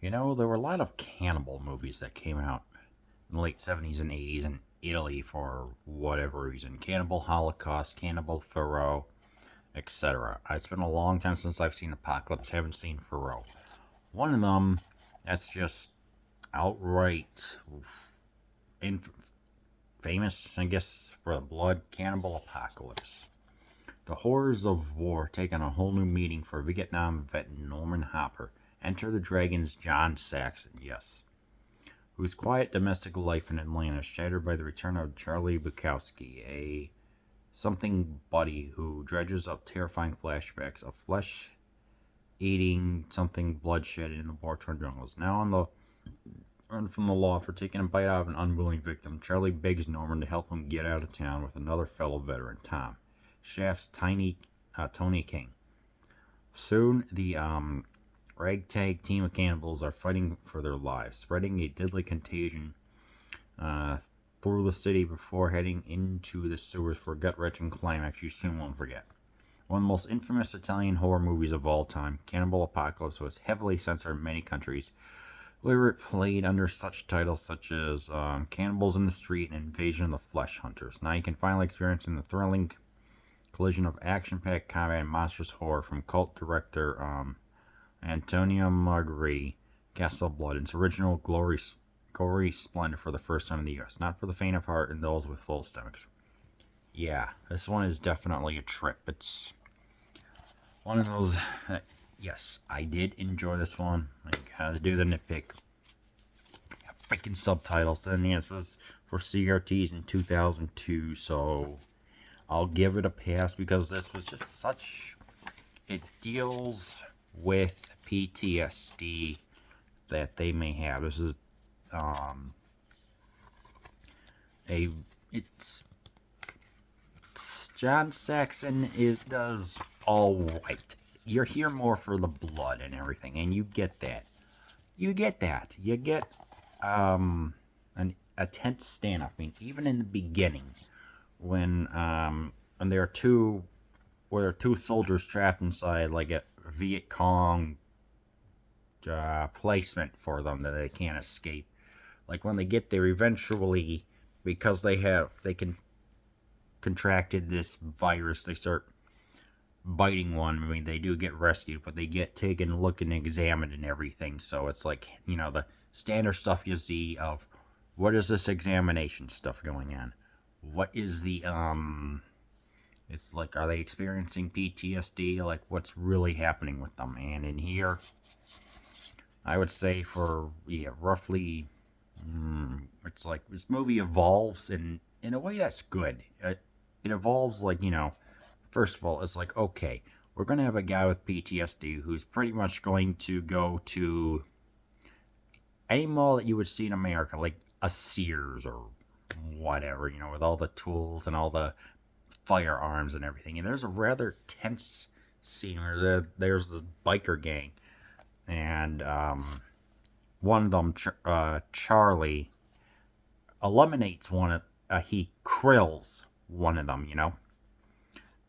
You know, there were a lot of cannibal movies that came out in the late 70s and 80s in Italy for whatever reason. Cannibal Holocaust, Cannibal Pharaoh, etc. It's been a long time since I've seen Apocalypse, haven't seen Pharaoh. One of them that's just outright famous, I guess, for the blood, Cannibal Apocalypse. The horrors of war take on a whole new meaning for Vietnam vet Norman Hopper. Enter the Dragon's John Saxon, yes, whose quiet domestic life in Atlanta is shattered by the return of Charlie Bukowski, a something buddy who dredges up terrifying flashbacks of flesh-eating something bloodshed in the war-torn jungles. Now on the run from the law for taking a bite out of an unwilling victim, Charlie begs Norman to help him get out of town with another fellow veteran, Tom, Shaft's Tony King. Soon, the ragtag team of cannibals are fighting for their lives, spreading a deadly contagion uh, through the city before heading into the sewers for a gut-wrenching climax you soon won't forget. One of the most infamous Italian horror movies of all time, Cannibal Apocalypse was heavily censored in many countries, where it played under such titles such as Cannibals in the Street and Invasion of the Flesh Hunters. Now you can finally experience the thrilling collision of action-packed combat and monstrous horror from cult director Antonio Margheriti, Castle Blood, its original gory splendor for the first time in the US. Not for the faint of heart and those with full stomachs. Yeah, this one is definitely a trip. It's one of those that, yes, I did enjoy this one. I gotta do the nitpick. Freaking subtitles. And yes, this was for CRTs in 2002, so I'll give it a pass because this was just such. It deals with PTSD that they may have. This is a it's John Saxon does all right. You're here more for the blood and everything, and you get that. You get that. You get a tense standoff. I mean, even in the beginning, when and there are two soldiers trapped inside like a Viet Cong placement for them that they can't escape. Like when they get there, eventually, because they can contracted this virus, they start biting one. I mean, they do get rescued, but they get taken, looked, and examined and everything. So it's like, the standard stuff you see of what is this examination stuff going on? What is the it's like, are they experiencing PTSD? Like, what's really happening with them? And in here, I would say for, roughly, it's like this movie evolves in a way that's good. It evolves like, first of all, it's like, okay, we're going to have a guy with PTSD who's pretty much going to go to any mall that you would see in America, like a Sears or whatever, with all the tools and all the firearms and everything. And there's a rather tense scene where there's this biker gang, and one of them, Charlie, eliminates he krills one of them,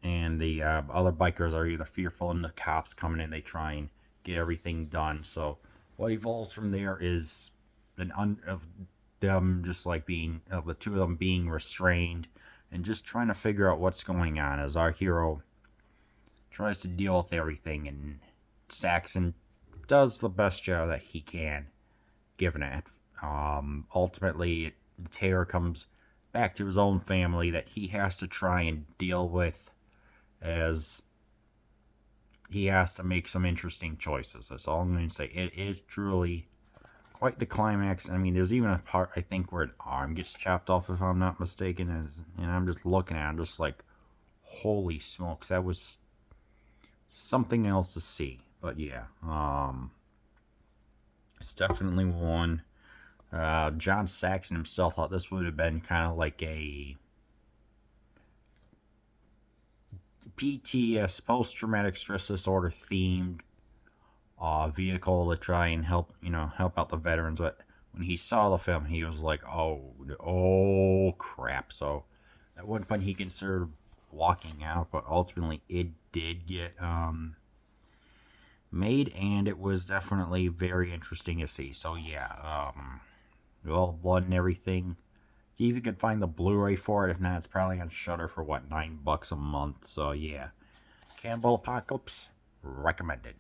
and the other bikers are either fearful and the cops coming in, they try and get everything done. So what evolves from there is of them just like of the two of them being restrained and just trying to figure out what's going on as our hero tries to deal with everything, and Saxon does the best job that he can given it. Ultimately, the terror comes back to his own family that he has to try and deal with, as he has to make some interesting choices. That's all I'm going to say. It is truly quite the climax. I mean, there's even a part, I think, where an arm gets chopped off, if I'm not mistaken, and I'm just looking at it, I'm just like, holy smokes, that was something else to see. But yeah, it's definitely one. John Saxon himself thought this would have been kind of like a PTS, post-traumatic stress disorder themed vehicle to try and help out the veterans. But when he saw the film, he was like, oh crap. So at one point he considered walking out, but ultimately it did get made, and it was definitely very interesting to see. So yeah, all blood and everything. See if you can find the Blu-ray for it. If not, it's probably on Shudder for what, $9 a month. So yeah, Cannibal Apocalypse recommended.